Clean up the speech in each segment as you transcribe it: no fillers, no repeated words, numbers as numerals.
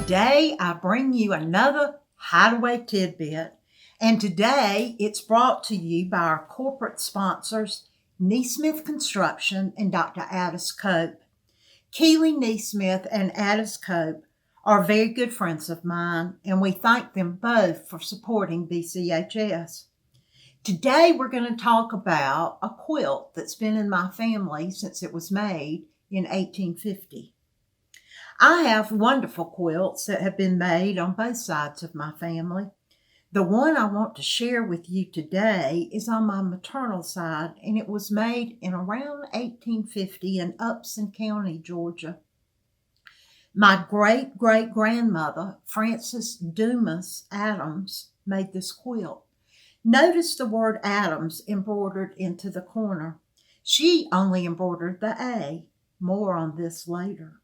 Today I bring you another Hideway Tidbit, and today it's brought to you by our corporate sponsors, Neesmith Construction and Dr. Addis Cope. Keely Neesmith and Addis Cope are very good friends of mine, and we thank them both for supporting BCHS. Today we're going to talk about a quilt that's been in my family since it was made in 1850. I have wonderful quilts that have been made on both sides of my family. The one I want to share with you today is on my maternal side, and it was made in around 1850 in Upson County, Georgia. My great-great-grandmother, Frances Dumas Adams, made this quilt. Notice the word Adams embroidered into the corner. She only embroidered the A. More on this later.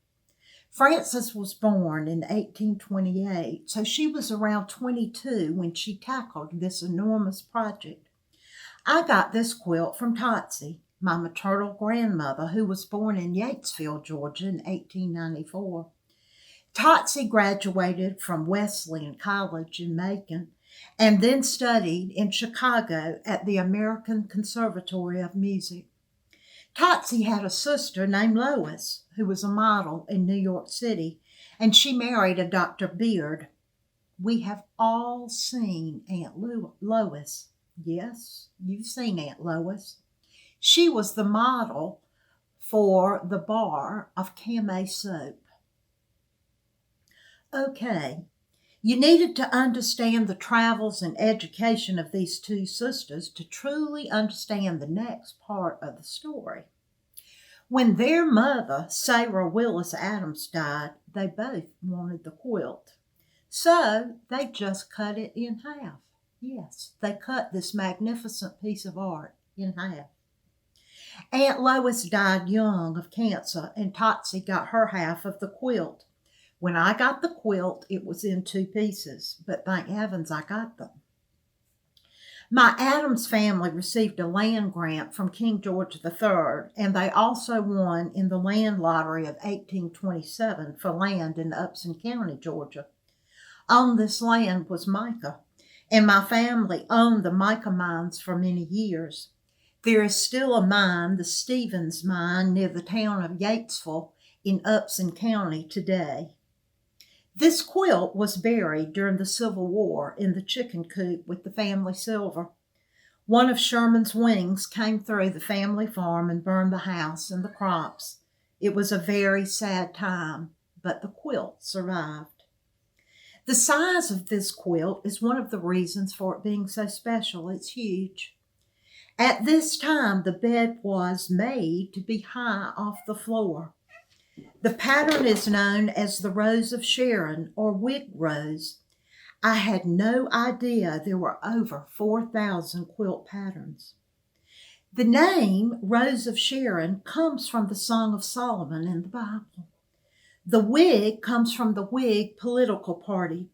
Frances was born in 1828, so she was around 22 when she tackled this enormous project. I got this quilt from Totsy, my maternal grandmother, who was born in Yatesville, Georgia in 1894. Totsy graduated from Wesleyan College in Macon and then studied in Chicago at the American Conservatory of Music. Totsy had a sister named Lois, who was a model in New York City, and she married a Dr. Beard. We have all seen Aunt Lois. Yes, you've seen Aunt Lois. She was the model for the bar of Camay soap. Okay, you needed to understand the travels and education of these two sisters to truly understand the next part of the story. When their mother, Sarah Willis Adams, died, they both wanted the quilt. So they just cut it in half. Yes, they cut this magnificent piece of art in half. Aunt Lois died young of cancer, and Totsy got her half of the quilt. When I got the quilt, it was in two pieces, but thank heavens I got them. My Adams family received a land grant from King George III, and they also won in the land lottery of 1827 for land in Upson County, Georgia. On this land was mica, and my family owned the mica mines for many years. There is still a mine, the Stevens Mine, near the town of Yatesville in Upson County today. This quilt was buried during the Civil War in the chicken coop with the family silver. One of Sherman's wings came through the family farm and burned the house and the crops. It was a very sad time, but the quilt survived. The size of this quilt is one of the reasons for it being so special. It's huge. At this time, the bed was made to be high off the floor. The pattern is known as the Rose of Sharon or wig rose. I had no idea there were over 4,000 quilt patterns. The name Rose of Sharon comes from the Song of Solomon in the Bible. The wig comes from the Whig political party.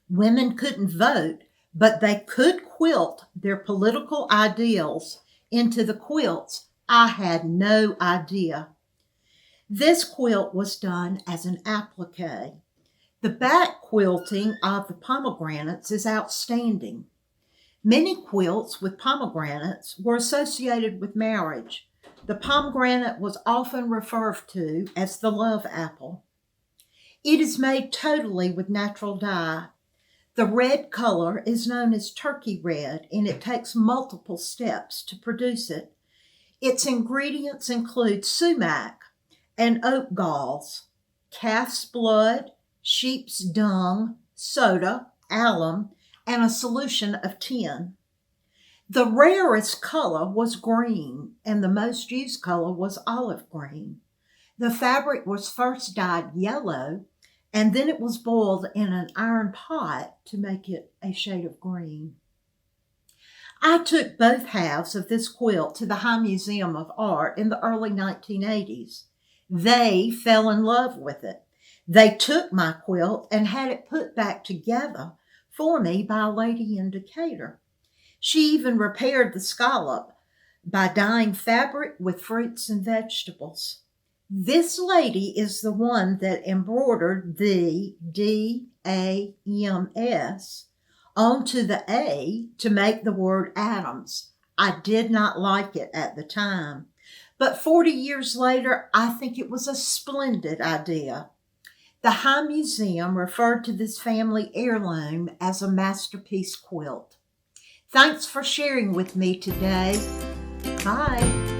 Women couldn't vote, but they could quilt their political ideals into the quilts. I had no idea. This quilt was done as an applique. The back quilting of the pomegranates is outstanding. Many quilts with pomegranates were associated with marriage. The pomegranate was often referred to as the love apple. It is made totally with natural dye. The red color is known as turkey red, and it takes multiple steps to produce it. Its ingredients include sumac and oak galls, calf's blood, sheep's dung, soda, alum, and a solution of tin. The rarest color was green, and the most used color was olive green. The fabric was first dyed yellow, and then it was boiled in an iron pot to make it a shade of green. I took both halves of this quilt to the High Museum of Art in the early 1980s. They fell in love with it. They took my quilt and had it put back together for me by a lady in Decatur. She even repaired the scallop by dyeing fabric with fruits and vegetables. This lady is the one that embroidered the DAMS onto the A to make the word Adams. I did not like it at the time, but 40 years later, I think it was a splendid idea. The High Museum referred to this family heirloom as a masterpiece quilt. Thanks for sharing with me today. Bye.